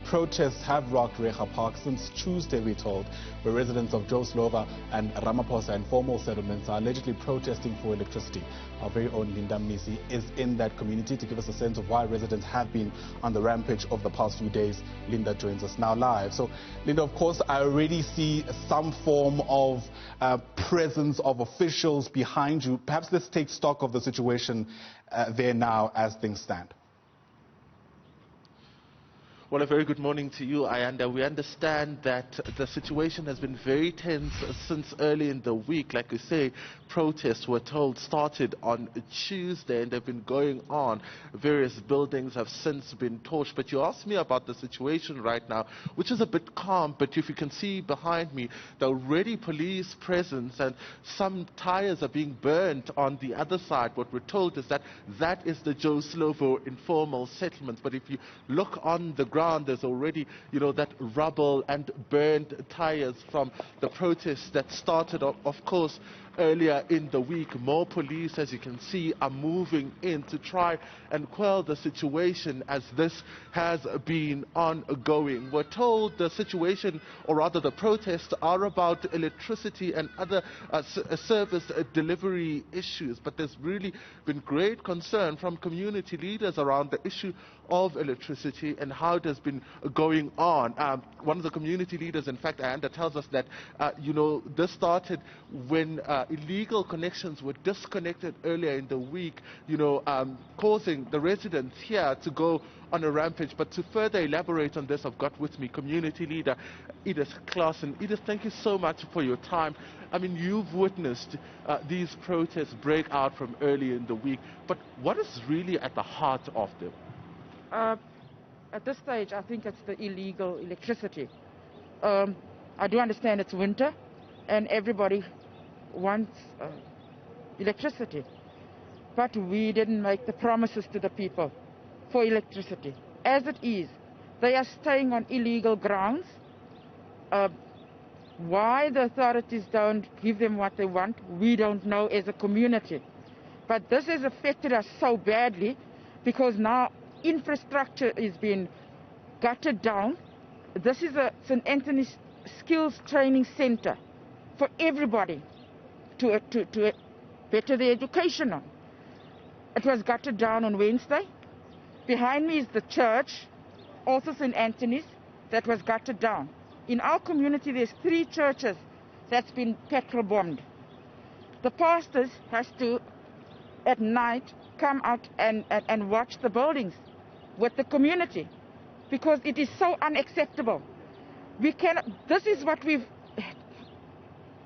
protests have rocked Reiger Park since Tuesday, we're told, where residents of Joe Slovo and Ramaphosa informal settlements are allegedly protesting for electricity. Our very own Linda Mnisi is in that community to give us a sense of why residents have been on the rampage over the past few days. Linda joins us now live. So, Linda, of course, I already see some form of presence of officials behind you. Perhaps let's take stock of the situation there now as things stand. Well, a very good morning to you, Ayanda. We understand that the situation has been very tense since early in the week. Like you say, protests, we're told, started on Tuesday and they've been going on. Various buildings have since been torched. But you asked me about the situation right now, which is a bit calm. But if you can see behind me, there are already police presence and some tires are being burnt on the other side. What we're told is that that is the Joe Slovo informal settlement. But if you look on the ground, there's already, that rubble and burned tires from the protests that started, of course, earlier in the week. More police, as you can see, are moving in to try and quell the situation as this has been ongoing. We're told the situation, or rather the protests, are about electricity and other service delivery issues, but there's really been great concern from community leaders around the issue of electricity and how it has been going on. One of the community leaders, in fact, Ayanda, tells us that, this started when illegal connections were disconnected earlier in the week, causing the residents here to go on a rampage. But to further elaborate on this, I've got with me community leader Edith Claassen. Edith, thank you so much for your time. I mean, you've witnessed these protests break out from early in the week, but what is really at the heart of them? At this stage, I think it's the illegal electricity. I do understand it's winter and everybody wants electricity, but we didn't make the promises to the people for electricity. As it is, they are staying on illegal grounds. Why the authorities don't give them what they want, we don't know as a community. But this has affected us so badly because now infrastructure is being gutted down. This is a St. Anthony's Skills Training Center for everybody to better their education on. It was gutted down on Wednesday. Behind me is the church, also St. Anthony's, that was gutted down. In our community, there's 3 churches that's been petrol bombed. The pastors has to, at night, come out and watch the buildings with the community because it is so unacceptable. We cannot, this is what we've,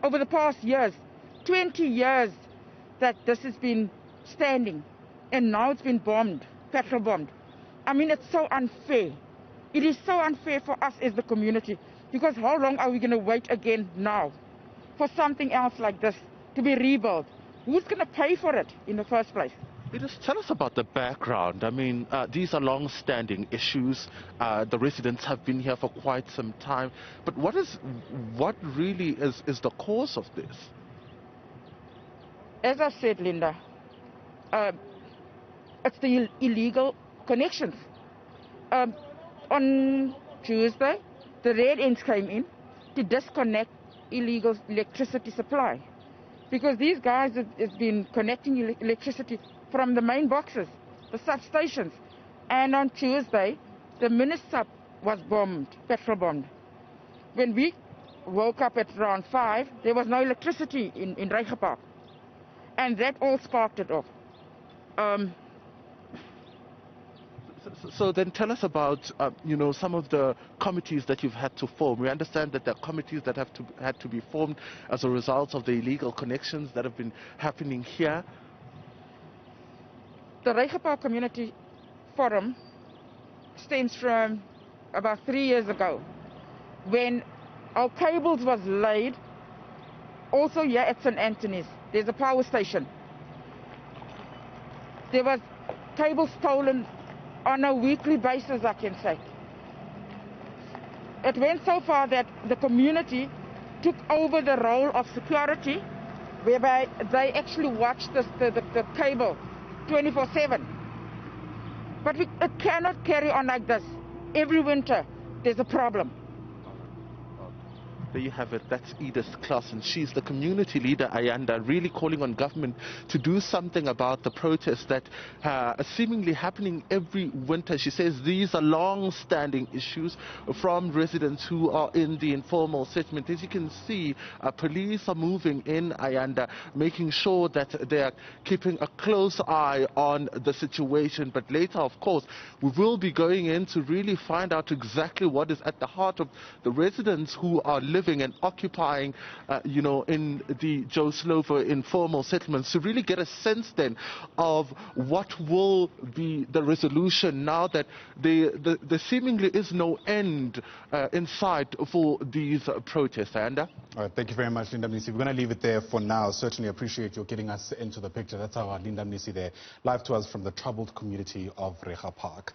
over the past years, 20 years that this has been standing and now it's been bombed, petrol bombed. I mean, it's so unfair. It is so unfair for us as the community because how long are we going to wait again now for something else like this to be rebuilt? Who's going to pay for it in the first place? Just tell us about the background. I mean, these are long-standing issues. The residents have been here for quite some time. But what really is the cause of this? As I said, Linda, it's the illegal connections. On Tuesday, the Red Ends came in to disconnect illegal electricity supply because these guys have been connecting electricity from the main boxes, the substations. And on Tuesday, the mini-sub was bombed, petrol bombed. When we woke up at around 5, there was no electricity in Reiger Park. And that all sparked it off. So then tell us about, some of the committees that you've had to form. We understand that there are committees that had to be formed as a result of the illegal connections that have been happening here. The Reiger Park Community Forum stems from about 3 years ago when our cables was laid. Also here at St. Anthony's, there's a power station. There was cables stolen on a weekly basis, I can say. It went so far that the community took over the role of security, whereby they actually watched the cable 24/7. But it cannot carry on like this. Every winter, there's a problem. There you have it. That's Edith Claassen. She's the community leader, Ayanda, really calling on government to do something about the protests that are seemingly happening every winter. She says these are long-standing issues from residents who are in the informal settlement. As you can see, police are moving in, Ayanda, making sure that they are keeping a close eye on the situation. But later, of course, we will be going in to really find out exactly what is at the heart of the residents who are living and occupying, in the Joe Slovo informal settlements, to really get a sense then of what will be the resolution now that there seemingly is no end in sight for these protests. Ayanda? All right, thank you very much, Linda Mnisi. We're going to leave it there for now. Certainly appreciate you getting us into the picture. That's our Linda Mnisi there, live to us from the troubled community of Reha Park.